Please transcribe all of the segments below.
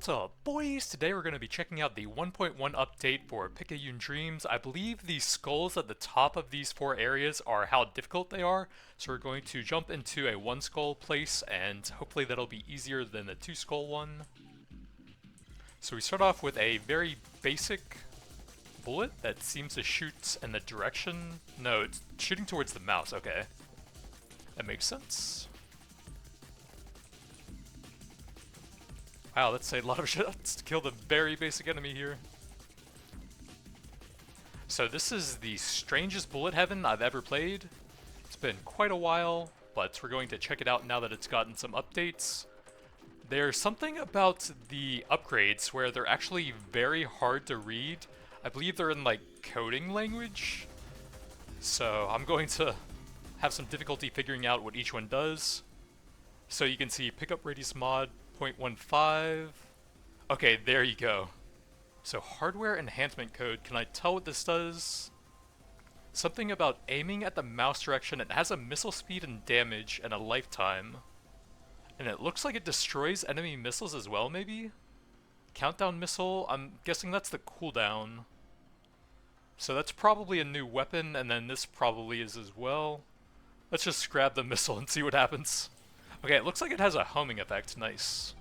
What's up, boys? Today we're going to be checking out the 1.1 update for Picayune Dreams. I believe the skulls at the top of these four areas are how difficult they are, so we're going to jump into a one skull place, and hopefully that'll be easier than the two skull one. So we start off with a very basic bullet that seems to shoot in the direction. No, it's shooting towards the mouse. Okay, that makes sense. Wow, let's say a lot of shots to kill the very basic enemy here. So this is the strangest bullet heaven I've ever played. It's been quite a while, but we're going to check it out now that it's gotten some updates. There's something about the upgrades where they're actually very hard to read. I believe they're in like coding language. So I'm going to have some difficulty figuring out what each one does. So you can see pickup radius mod 0.15. Okay, there you go. So hardware enhancement code. Can I tell what this does? Something about aiming at the mouse direction. It has a missile speed and damage and a lifetime. And it looks like it destroys enemy missiles as well, maybe? Countdown missile, I'm guessing that's the cooldown. So that's probably a new weapon, and then this probably is as well. Let's just grab the missile and see what happens. Okay, it looks like it has a homing effect. Nice.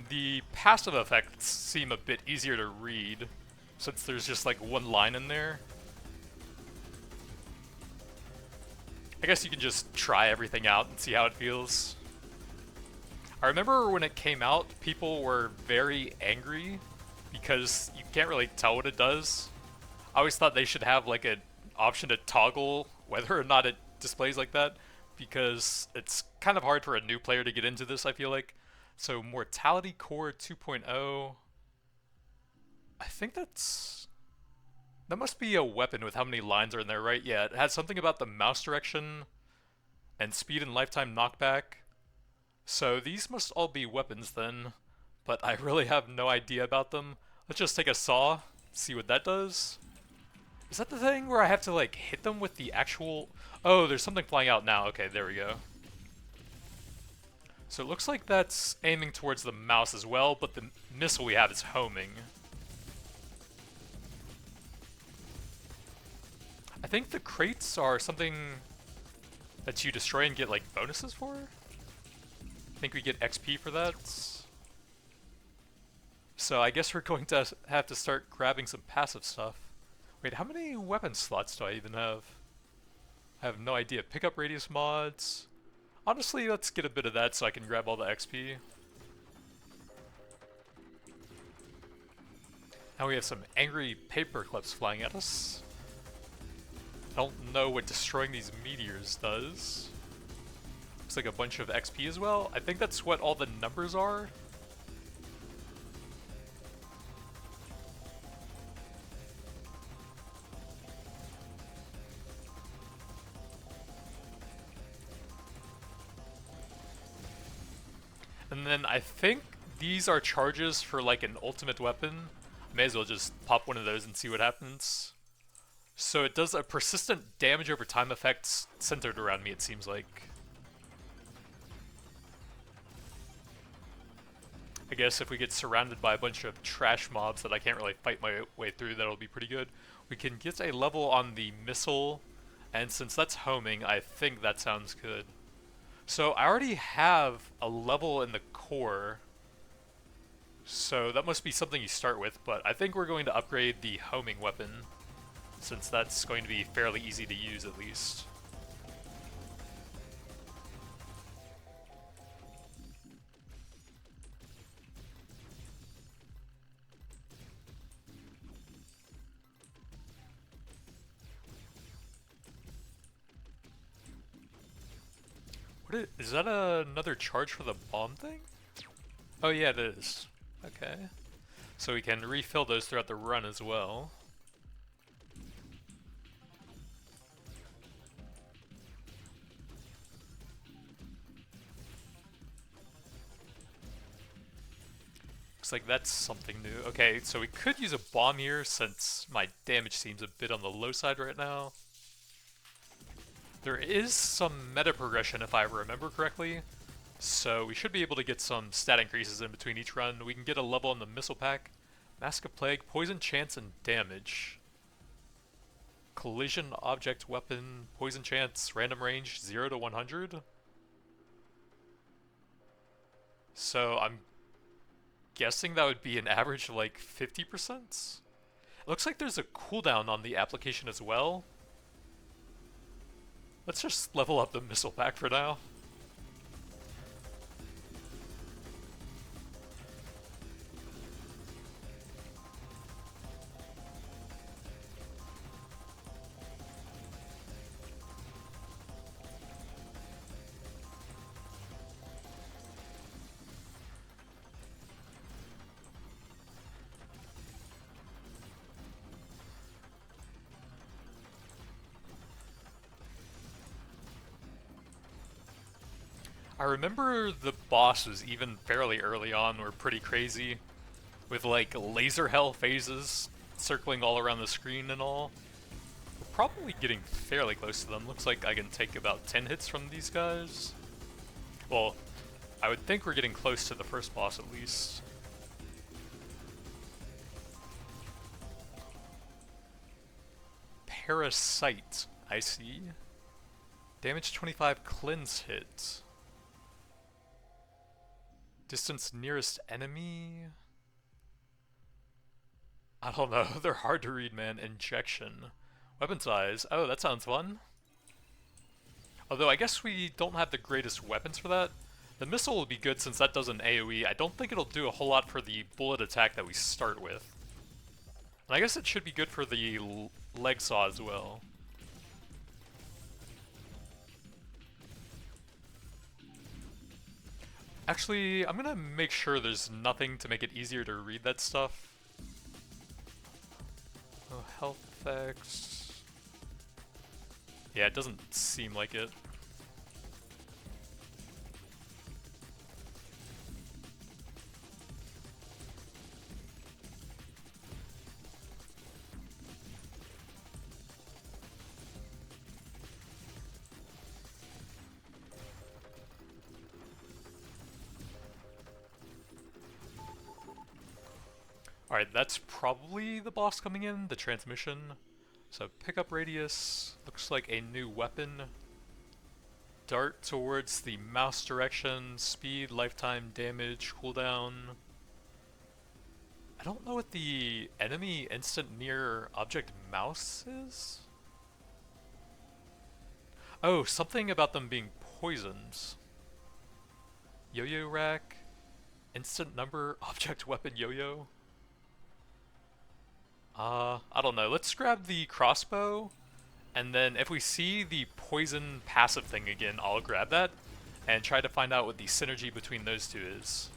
The passive effects seem a bit easier to read, since there's just like one line in there. I guess you can just try everything out and see how it feels. I remember when it came out, people were very angry because you can't really tell what it does. I always thought they should have like an option to toggle whether or not it displays like that, because it's kind of hard for a new player to get into this, I feel like. So Mortality Core 2.0, I think that must be a weapon with how many lines are in there, right? Yeah, it has something about the mouse direction and speed and lifetime knockback. So these must all be weapons then, but I really have no idea about them. Let's just take a saw, see what that does. Is that the thing where I have to like hit them with the actual... Oh, there's something flying out now. Okay, there we go. So it looks like that's aiming towards the mouse as well, but the missile we have is homing. I think the crates are something that you destroy and get like bonuses for? I think we get XP for that. So I guess we're going to have to start grabbing some passive stuff. Wait, how many weapon slots do I even have? I have no idea. Pickup radius mods. Honestly, let's get a bit of that so I can grab all the XP. Now we have some angry paper clips flying at us. I don't know what destroying these meteors does. Looks like a bunch of XP as well. I think that's what all the numbers are. And then I think these are charges for like an ultimate weapon. May as well just pop one of those and see what happens. So it does a persistent damage over time effect centered around me, it seems like. I guess if we get surrounded by a bunch of trash mobs that I can't really fight my way through, that'll be pretty good. We can get a level on the missile, and since that's homing, I think that sounds good. So I already have a level in the core, so that must be something you start with, but I think we're going to upgrade the homing weapon, since that's going to be fairly easy to use at least. Is that another charge for the bomb thing? Oh yeah, it is. Okay. So we can refill those throughout the run as well. Looks like that's something new. Okay, so we could use a bomb here since my damage seems a bit on the low side right now. There is some meta progression if I remember correctly. So we should be able to get some stat increases in between each run. We can get a level in the missile pack. Mask of Plague, poison chance, and damage. Collision object weapon, poison chance, random range 0 to 100. So I'm guessing that would be an average of like 50%. It looks like there's a cooldown on the application as well. Let's just level up the missile pack for now. I remember the bosses, even fairly early on, were pretty crazy, with like laser hell phases circling all around the screen and all. We're probably getting fairly close to them. Looks like I can take about 10 hits from these guys. Well, I would think we're getting close to the first boss at least. Parasite, I see. Damage 25 cleanse hit. Distance nearest enemy? I don't know, they're hard to read, man. Injection. Weapon size. Oh, that sounds fun. Although I guess we don't have the greatest weapons for that. The missile will be good since that does an AoE. I don't think it'll do a whole lot for the bullet attack that we start with. And I guess it should be good for the leg saw as well. Actually, I'm gonna make sure there's nothing to make it easier to read that stuff. Oh, health effects. Yeah, it doesn't seem like it. Alright, that's probably the boss coming in, the transmission. So pickup radius, looks like a new weapon. Dart towards the mouse direction, speed, lifetime, damage, cooldown. I don't know what the enemy instant near object mouse is? Oh, something about them being poisoned. Yo-yo rack, instant number, object weapon yo-yo. I don't know. Let's grab the crossbow, and then if we see the poison passive thing again, I'll grab that, and try to find out what the synergy between those two is.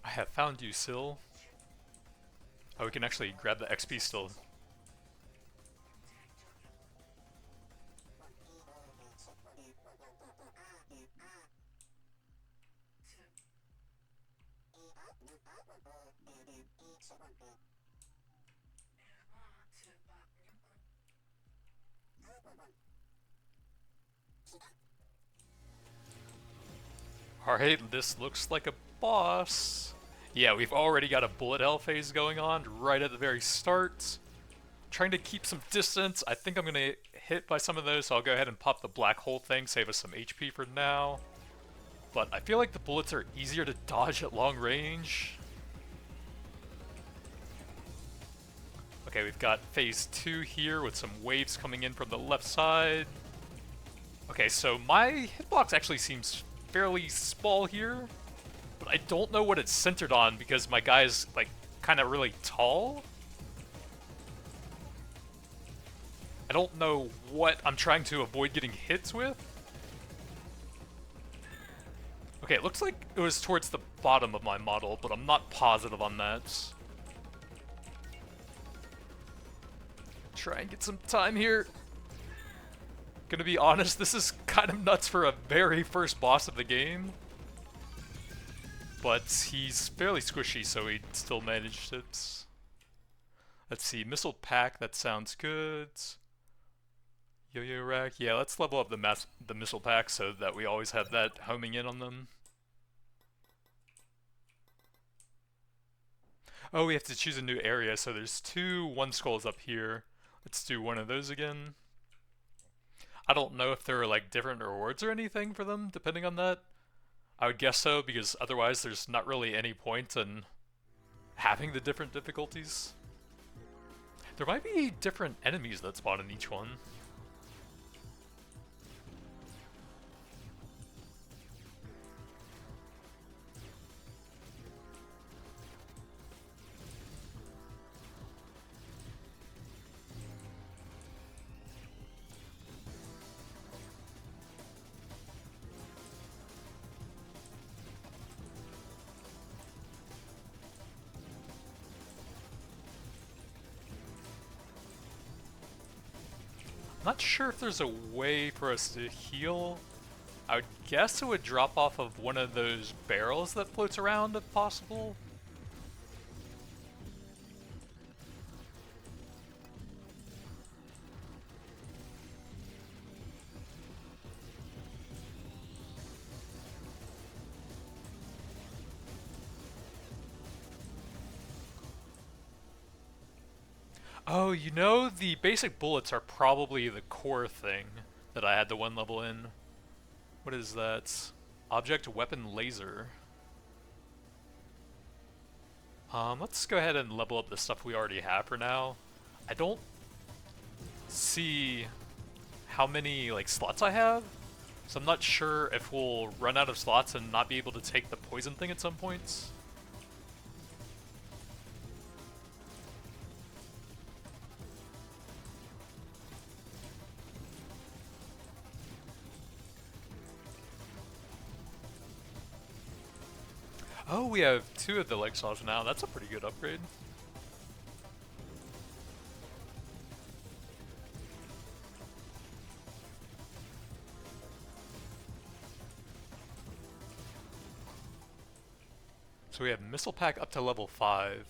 I have found you, Syl. Oh, we can actually grab the XP still. Alright, this looks like a boss. Yeah, we've already got a bullet hell phase going on right at the very start. Trying to keep some distance. I think I'm going to get hit by some of those, so I'll go ahead and pop the black hole thing, save us some HP for now. But I feel like the bullets are easier to dodge at long range. Okay, we've got phase 2 here with some waves coming in from the left side. Okay, so my hitbox actually seems fairly small here. But I don't know what it's centered on because my guy's like kind of really tall. I don't know what I'm trying to avoid getting hits with. Okay, it looks like it was towards the bottom of my model, but I'm not positive on that. Try and get some time here. Gonna be honest, this is kind of nuts for a very first boss of the game. But he's fairly squishy, so he still managed it. Let's see, missile pack, that sounds good. Yo-yo rack, yeah, let's level up the missile pack so that we always have that homing in on them. Oh, we have to choose a new area, so there's two one skulls up here. Let's do one of those again. I don't know if there are like different rewards or anything for them, depending on that. I would guess so, because otherwise there's not really any point in having the different difficulties. There might be different enemies that spawn in each one. Not sure if there's a way for us to heal. I would guess it would drop off of one of those barrels that floats around if possible. Oh, you know, the basic bullets are probably the core thing that I had the one level in. What is that? Object weapon laser. Let's go ahead and level up the stuff we already have for now. I don't see how many like slots I have, so I'm not sure if we'll run out of slots and not be able to take the poison thing at some points. Oh, we have 2 of the leg saws now. That's a pretty good upgrade. So we have missile pack up to level 5.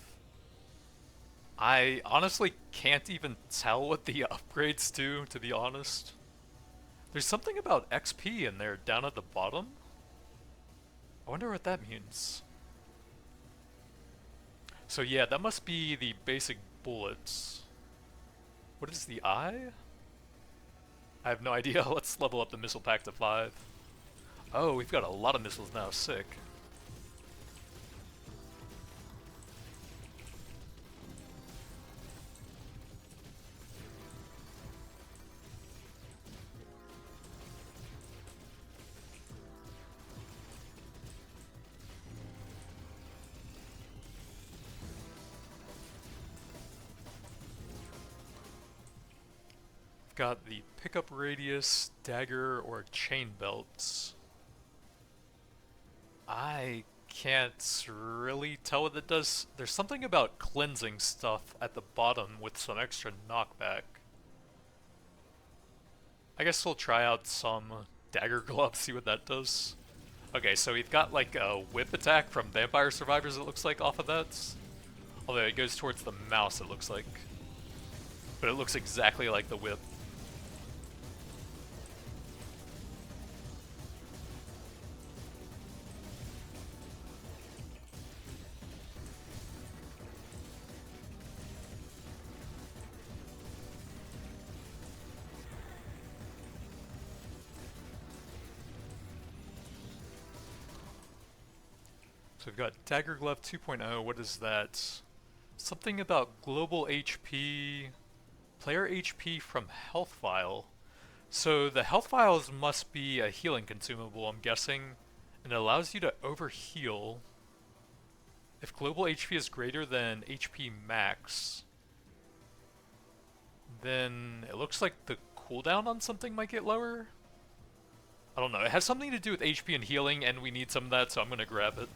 I honestly can't even tell what the upgrades do, to be honest. There's something about XP in there down at the bottom. I wonder what that means. So yeah, that must be the basic bullets. What is the eye? I have no idea. Let's level up the missile pack to 5. Oh, we've got a lot of missiles now. Sick. Got the pickup radius, dagger, or chain belts. I can't really tell what it does. There's something about cleansing stuff at the bottom with some extra knockback. I guess we'll try out some dagger gloves, see what that does. Okay, so we've got like a whip attack from Vampire Survivors, it looks like, off of that. Although it goes towards the mouse, it looks like. But it looks exactly like the whip. So we've got Dagger Glove 2.0, what is that? Something about global HP, player HP from health vial. So the health vials must be a healing consumable, I'm guessing, and it allows you to overheal if global HP is greater than HP max. Then it looks like the cooldown on something might get lower? I don't know, it has something to do with HP and healing, and we need some of that, so I'm gonna grab it.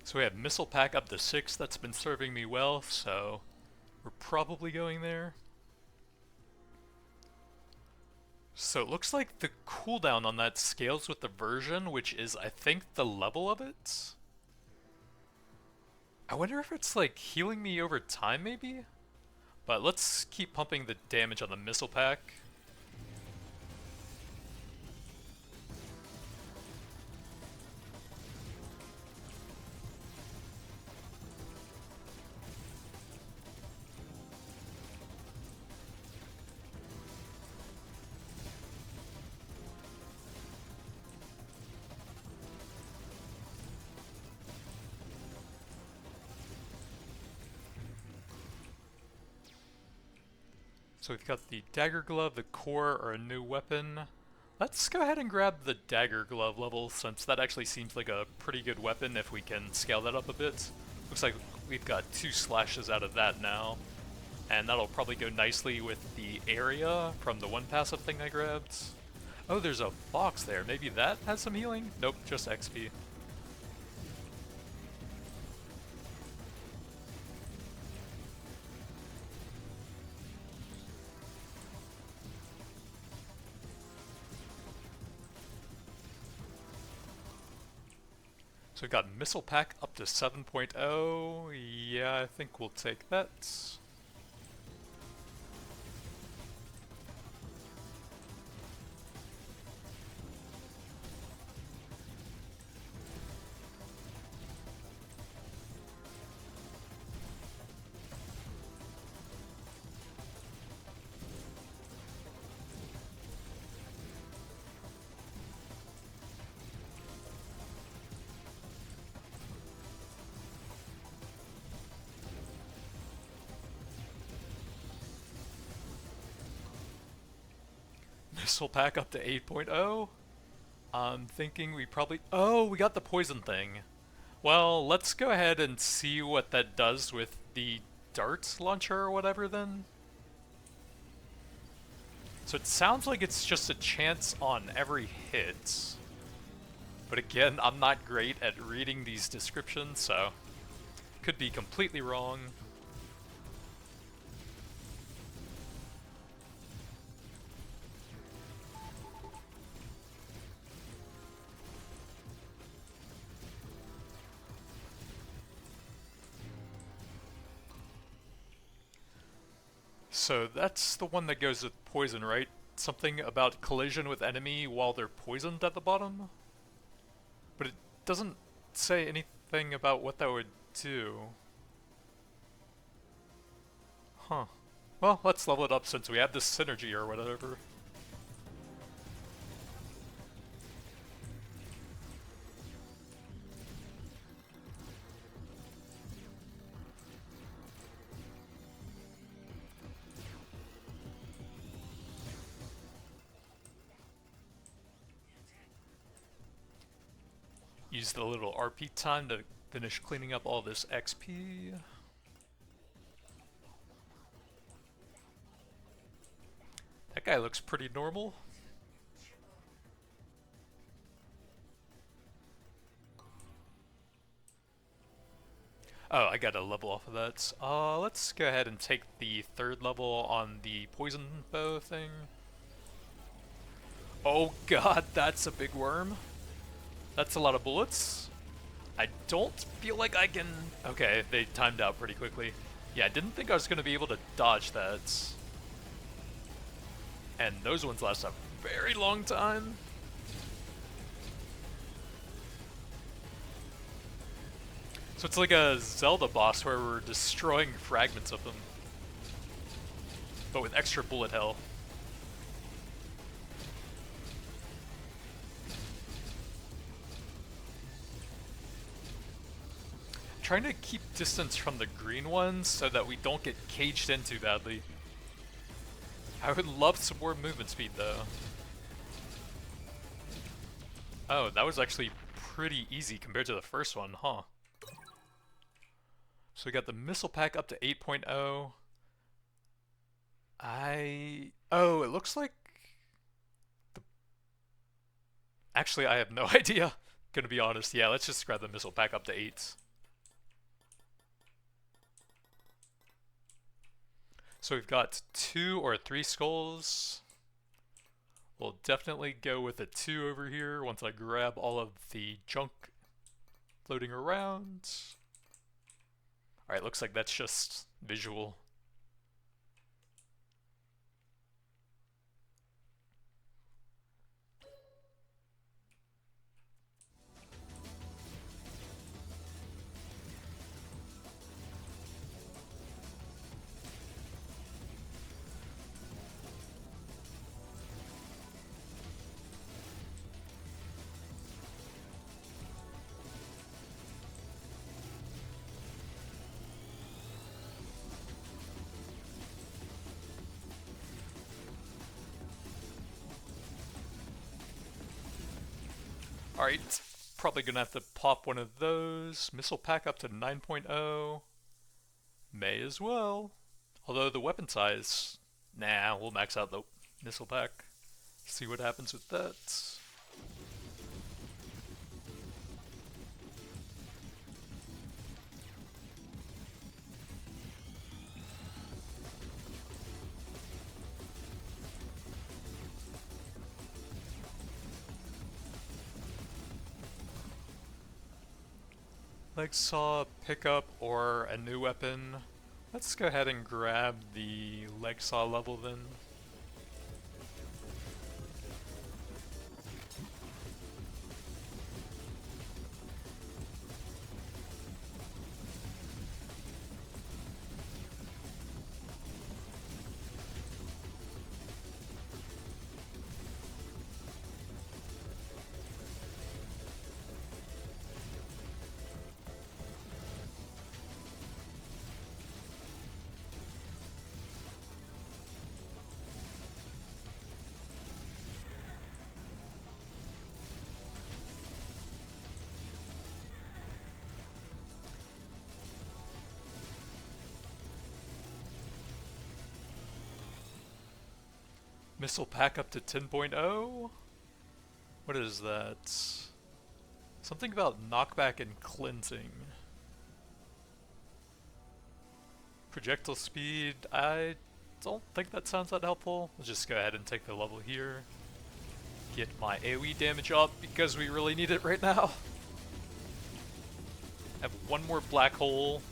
So we have missile pack up to 6, that's been serving me well, so we're probably going there. So it looks like the cooldown on that scales with the version, which is, I think, the level of it. I wonder if it's like healing me over time, maybe? But let's keep pumping the damage on the missile pack. So we've got the dagger glove, the core, or a new weapon. Let's go ahead and grab the dagger glove level, since that actually seems like a pretty good weapon if we can scale that up a bit. Looks like we've got 2 slashes out of that now. And that'll probably go nicely with the area from the one passive thing I grabbed. Oh, there's a box there. Maybe that has some healing? Nope, just XP. So we've got missile pack up to 7.0. Yeah, I think we'll take that. Missile pack up to 8.0. I'm thinking we probably... Oh, we got the poison thing. Well, let's go ahead and see what that does with the dart launcher or whatever then. So it sounds like it's just a chance on every hit. But again, I'm not great at reading these descriptions, so could be completely wrong. So that's the one that goes with poison, right? Something about collision with enemy while they're poisoned at the bottom? But it doesn't say anything about what that would do. Huh. Well, let's level it up since we have this synergy or whatever. Use the little RP time to finish cleaning up all this XP. That guy looks pretty normal. Oh, I gotta level off of that. Let's go ahead and take the 3rd level on the poison bow thing. Oh god, that's a big worm. That's a lot of bullets. I don't feel like I can... Okay, they timed out pretty quickly. Yeah, I didn't think I was going to be able to dodge that. And those ones last a very long time. So it's like a Zelda boss where we're destroying fragments of them. But with extra bullet hell. Trying to keep distance from the green ones so that we don't get caged in too badly. I would love some more movement speed though. Oh, that was actually pretty easy compared to the first one, huh? So we got the missile pack up to 8.0. Oh, it looks like... Actually, I have no idea. Gonna be honest, yeah, let's just grab the missile pack up to 8. So we've got 2 or 3 skulls. We'll definitely go with a 2 over here once I grab all of the junk floating around. Alright, looks like that's just visual. Alright, probably gonna have to pop one of those. Missile pack up to 9.0. May as well. Although the weapon size, nah, we'll max out the missile pack. See what happens with that. Leg saw, pickup, or a new weapon. Let's go ahead and grab the leg saw level then. Missile pack up to 10.0? What is that? Something about knockback and cleansing. Projectile speed, I don't think that sounds that helpful. Let's just go ahead and take the level here. Get my AoE damage up because we really need it right now. Have one more black hole.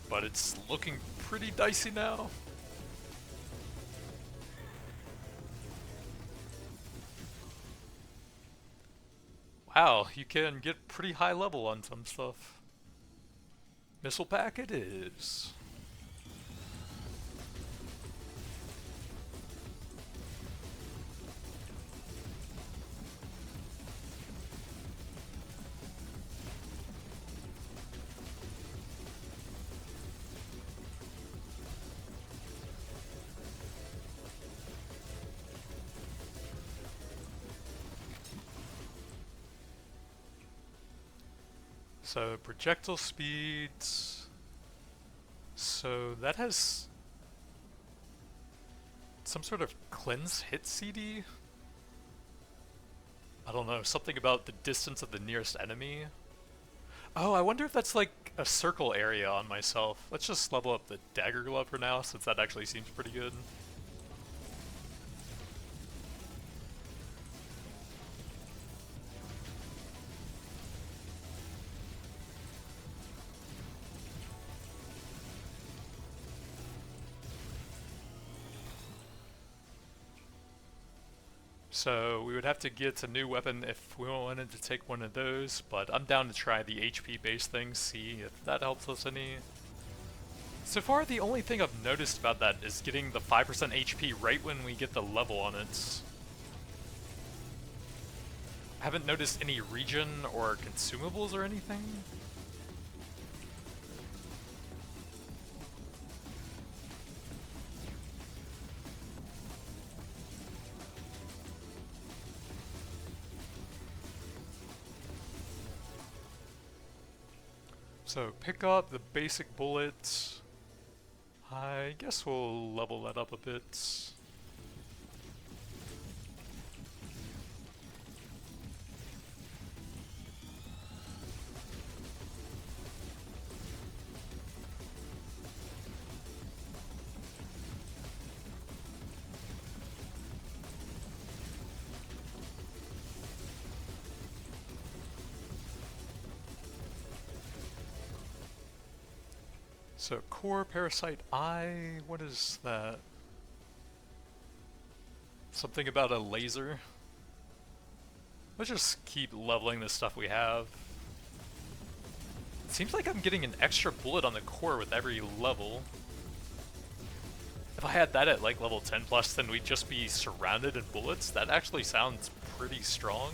But it's looking pretty dicey now. Wow, you can get pretty high level on some stuff. Missile pack it is. So projectile speeds. So that has some sort of cleanse hit CD? I don't know, something about the distance of the nearest enemy. Oh, I wonder if that's like a circle area on myself. Let's just level up the dagger glove for now, since that actually seems pretty good. So we would have to get a new weapon if we wanted to take one of those, but I'm down to try the HP based thing, see if that helps us any. So far the only thing I've noticed about that is getting the 5% HP right when we get the level on it. I haven't noticed any regen or consumables or anything. So pick up the basic bullet. I guess we'll level that up a bit. So core parasite eye, what is that? Something about a laser? Let's just keep leveling the stuff we have. It seems like I'm getting an extra bullet on the core with every level. If I had that at like level 10 plus, then we'd just be surrounded in bullets. That actually sounds pretty strong.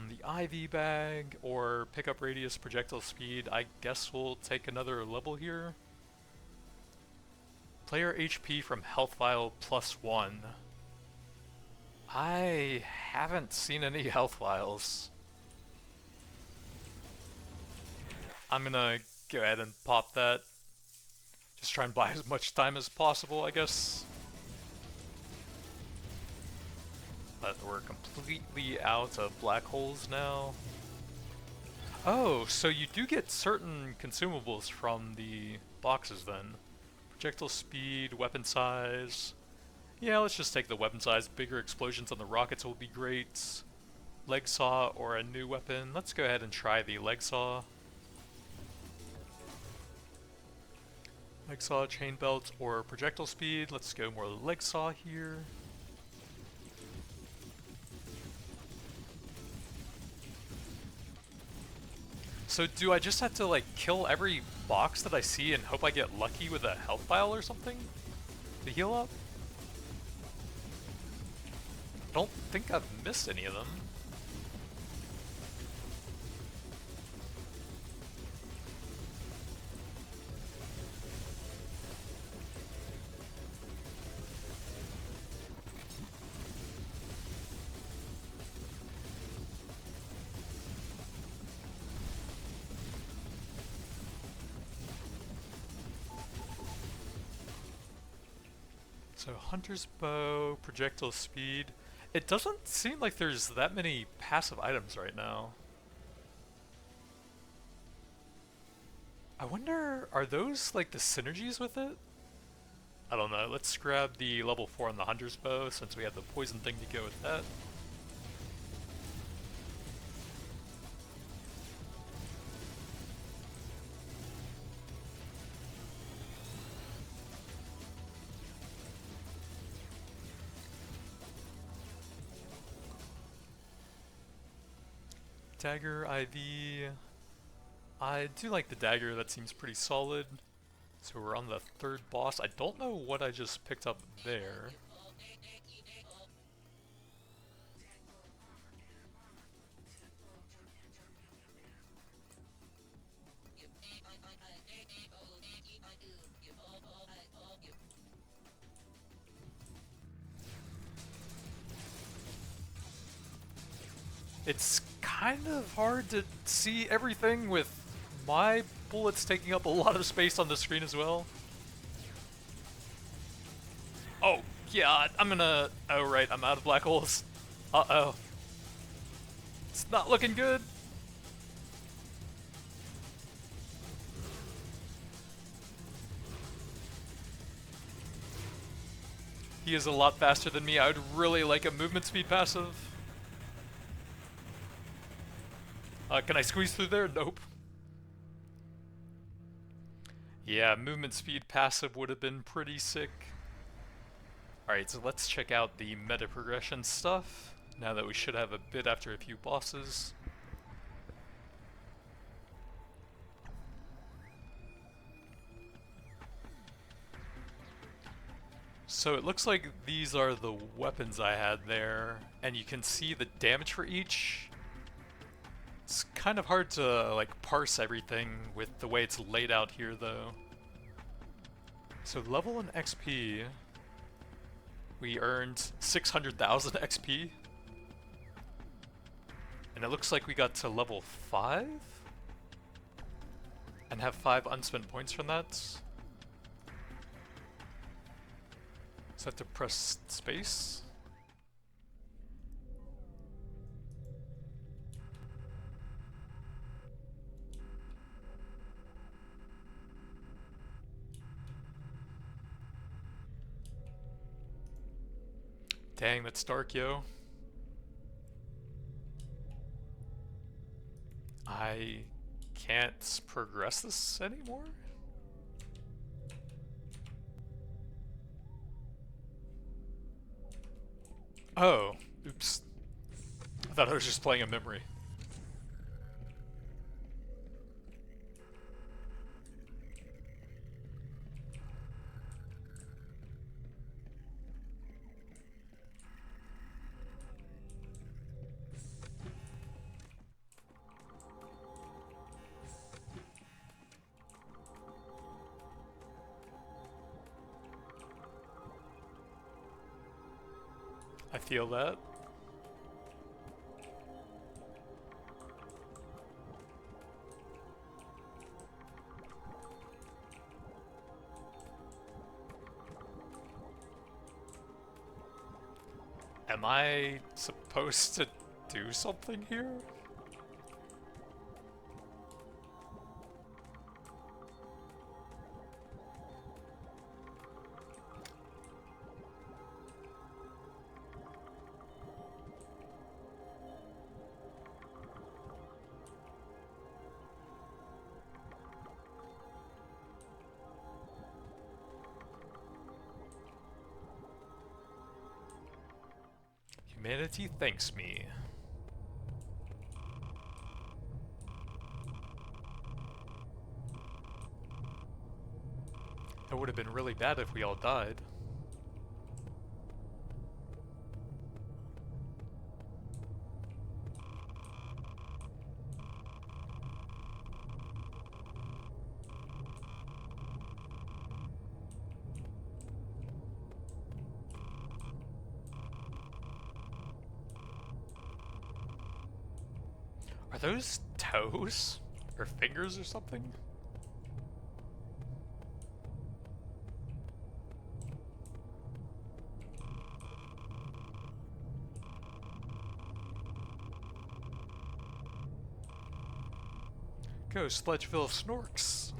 The IV bag or pickup radius projectile speed, I guess we'll take another level here. Player HP from health vial +1. I haven't seen any health vials. I'm gonna go ahead and pop that. Just try and buy as much time as possible, I guess. But we're completely out of black holes now. Oh, so you do get certain consumables from the boxes then. Projectile speed, weapon size. Yeah, let's just take the weapon size. Bigger explosions on the rockets will be great. Leg saw or a new weapon. Let's go ahead and try the leg saw. Leg saw, chain belt, or projectile speed. Let's go more leg saw here. So do I just have to like kill every box that I see and hope I get lucky with a health vial or something to heal up? I don't think I've missed any of them. So hunter's bow, projectile speed. It doesn't seem like there's that many passive items right now. I wonder, are those like the synergies with it? I don't know. Let's grab the level 4 on the hunter's bow since we have the poison thing to go with that. Dagger, IV. I do like the dagger, that seems pretty solid. So we're on the third boss. I don't know what I just picked up there. It's kind of hard to see everything with my bullets taking up a lot of space on the screen as well. Oh, yeah, I'm gonna... Oh, right, I'm out of black holes. Uh-oh. It's not looking good. He is a lot faster than me. I would really like a movement speed passive. Can I squeeze through there? Nope. Yeah, movement speed passive would have been pretty sick. Alright, so let's check out the meta progression stuff, now that we should have a bit after a few bosses. So it looks like these are the weapons I had there, and you can see the damage for each. It's kind of hard to like parse everything with the way it's laid out here though. So level and XP, we earned 600,000 XP. And it looks like we got to level 5? And have 5 unspent points from that. So I have to press space. Dang, that's dark, yo. I can't progress this anymore? Oh, oops. I thought I was just playing a memory. I feel that. Am I supposed to do something here? Humanity thanks me. It would have been really bad if we all died. Are those toes? Or fingers or something? Go, Sledgeville Snorks!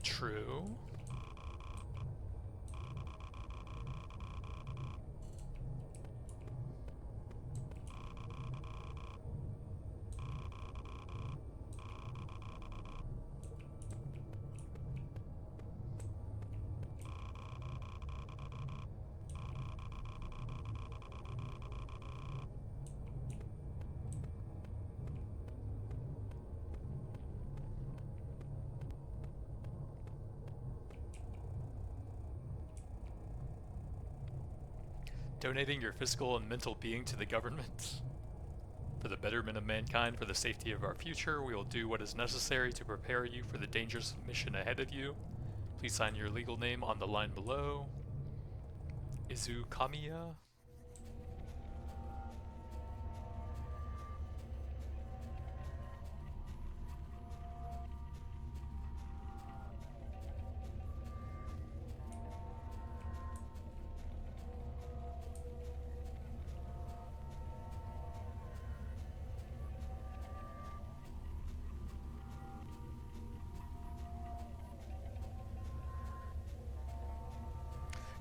True. Donating your physical and mental being to the government. For the betterment of mankind, for the safety of our future, we will do what is necessary to prepare you for the dangerous mission ahead of you. Please sign your legal name on the line below. Izu Kamiya.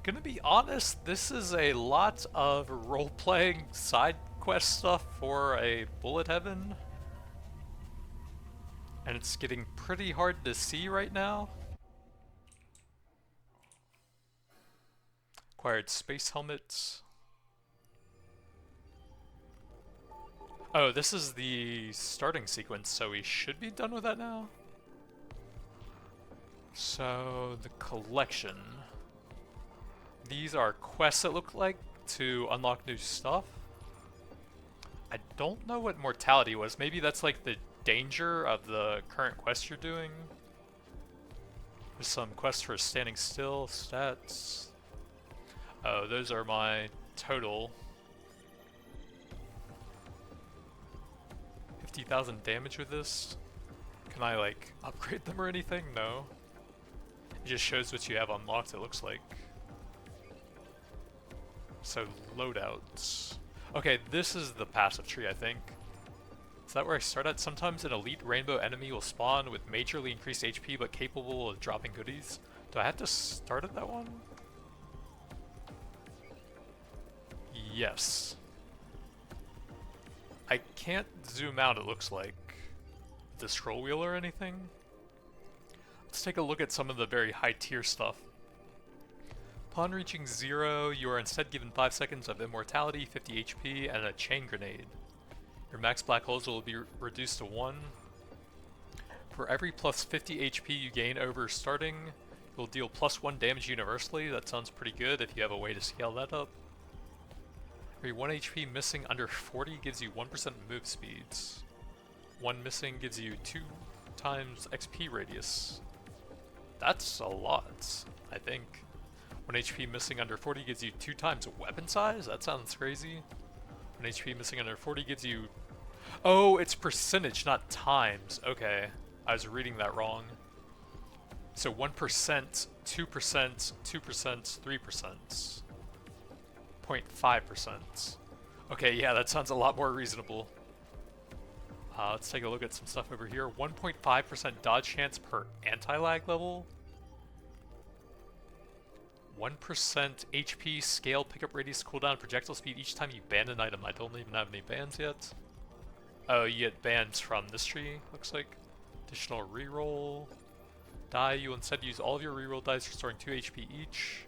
Gonna be honest, this is a lot of role-playing side quest stuff for a bullet heaven. And it's getting pretty hard to see right now. Acquired space helmets. Oh, this is the starting sequence, so we should be done with that now. So, the collection. These are quests that look like to unlock new stuff. I don't know what mortality was. Maybe that's like the danger of the current quest you're doing. There's some quests for standing still, stats. Oh, those are my total. 50,000 damage with this. Can I like upgrade them or anything? No. It just shows what you have unlocked, it looks like. So, loadouts. Okay, this is the passive tree, I think. Is that where I start at? Sometimes an elite rainbow enemy will spawn with majorly increased HP but capable of dropping goodies. Do I have to start at that one? yes. I can't zoom out, it looks like, the scroll wheel or anything. Let's take a look at some of the very high tier stuff. Upon reaching 0, you are instead given 5 seconds of immortality, 50 HP, and a chain grenade. Your max black holes will be reduced to 1. For every plus 50 HP you gain over starting, you'll deal plus 1 damage universally. That sounds pretty good if you have a way to scale that up. Every 1 HP missing under 40 gives you 1% move speeds. 1 missing gives you 2 times XP radius. That's a lot, I think. 1 HP missing under 40 gives you 2 times weapon size? That sounds crazy. 1 HP missing under 40 gives you... Oh, it's percentage, not times. Okay, I was reading that wrong. So 1%, 2%, 2%, 3%. 0.5%. Okay, yeah, that sounds a lot more reasonable. Let's take a look at some stuff over here. 1.5% dodge chance per anti-lag level. 1% HP, scale, pickup radius, cooldown, projectile speed each time you ban an item. I don't even have any bans yet. Oh, you get bans from this tree, looks like. Additional reroll. Die, you instead use all of your reroll dice, restoring 2 HP each.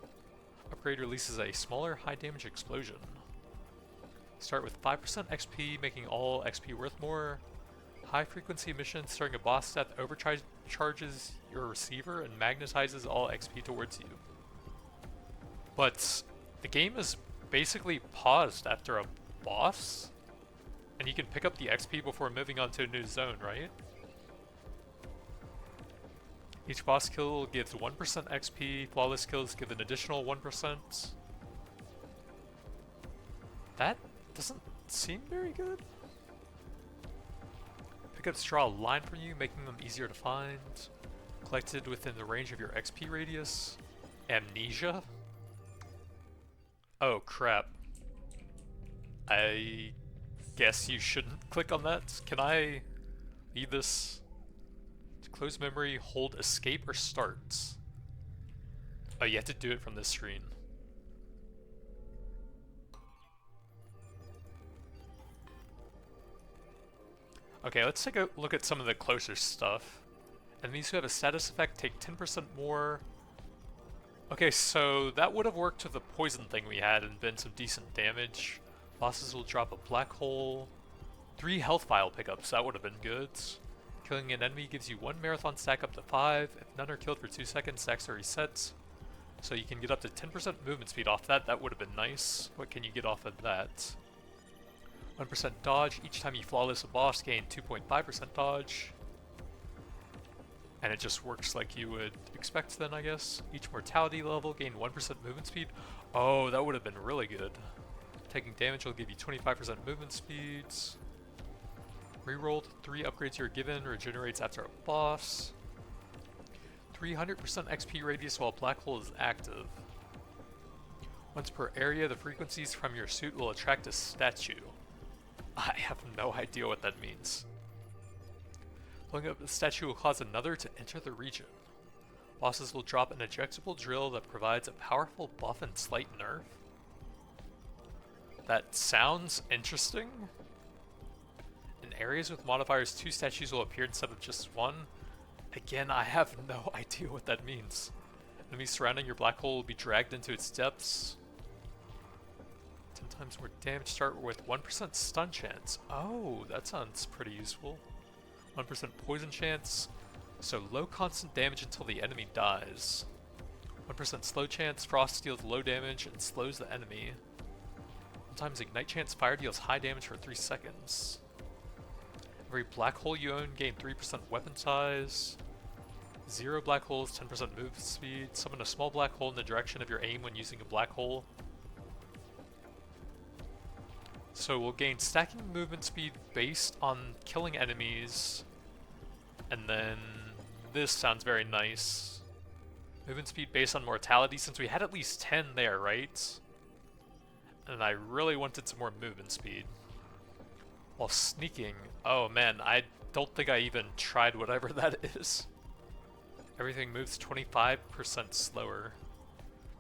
Upgrade releases a smaller high damage explosion. Start with 5% XP, making all XP worth more. High frequency mission starting a boss death overcharges your receiver and magnetizes all XP towards you. But the game is basically paused after a boss, and you can pick up the XP before moving on to a new zone, right? Each boss kill gives 1% XP, flawless kills give an additional 1%. That doesn't seem very good. Pickups draw a line from you, making them easier to find. Collected within the range of your XP radius. Amnesia? Oh crap. I guess you shouldn't click on that. Can I leave this? To close memory, hold escape or start. Oh, you have to do it from this screen. Okay, let's take a look at some of the closer stuff. Enemies who have a status effect take 10% more. Okay, so that would have worked with the poison thing we had and been some decent damage. Bosses will drop a black hole. 3 health vial pickups, that would have been good. Killing an enemy gives you 1 marathon stack up to 5. If none are killed for 2 seconds, stacks are reset. So you can get up to 10% movement speed off that. That would have been nice. What can you get off of that? 1% dodge. Each time you flawless a boss, gain 2.5% dodge. And it just works like you would expect then, I guess. Each mortality level, gain 1% movement speed. Oh, that would have been really good. Taking damage will give you 25% movement speeds. Rerolled, 3 upgrades you're given, regenerates after a boss. 300% XP radius while black hole is active. Once per area, the frequencies from your suit will attract a statue. I have no idea what that means. Blowing up the statue will cause another to enter the region. Bosses will drop an ejectable drill that provides a powerful buff and slight nerf. That sounds interesting. In areas with modifiers, 2 statues will appear instead of just 1. Again, I have no idea what that means. Enemies surrounding your black hole will be dragged into its depths. 10 times more damage, start with 1% stun chance. Oh, that sounds pretty useful. 1% poison chance, so low constant damage until the enemy dies. 1% slow chance, frost deals low damage and slows the enemy. Sometimes ignite chance, fire deals high damage for 3 seconds. Every black hole you own gain 3% weapon size. 0 black holes, 10% move speed. Summon a small black hole in the direction of your aim when using a black hole. So we'll gain stacking movement speed based on killing enemies. And then this sounds very nice. Movement speed based on mortality, since we had at least 10 there, right? And I really wanted some more movement speed. While sneaking, oh man, I don't think I even tried whatever that is. Everything moves 25% slower.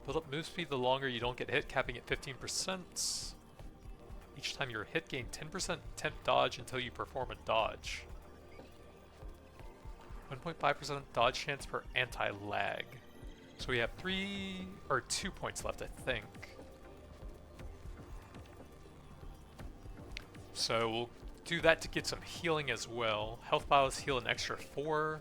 Build up move speed the longer you don't get hit, capping at 15%. each time you're hit, gain 10% temp dodge until you perform a dodge. 1.5% dodge chance per anti-lag. So we have 2 points left, I think. So we'll do that to get some healing as well. Health vials heal an extra 4.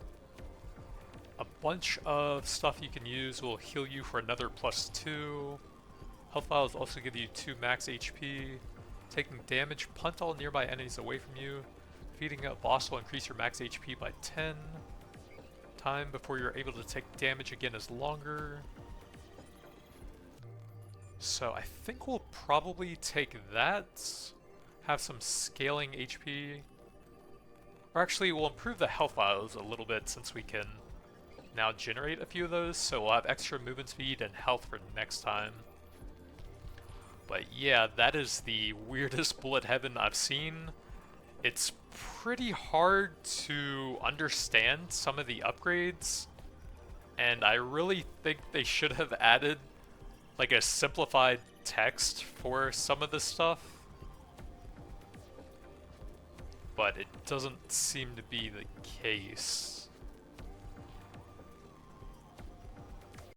A bunch of stuff you can use will heal you for another +2. Health vials also give you 2 max HP. Taking damage, punt all nearby enemies away from you. Feeding a boss will increase your max HP by 10. Time before you're able to take damage again is longer. So I think we'll probably take that. Have some scaling HP. Or actually, we'll improve the health vials a little bit since we can now generate a few of those. So we'll have extra movement speed and health for next time. But yeah, that is the weirdest bullet heaven I've seen. It's pretty hard to understand some of the upgrades, and I really think they should have added like a simplified text for some of this stuff. But it doesn't seem to be the case.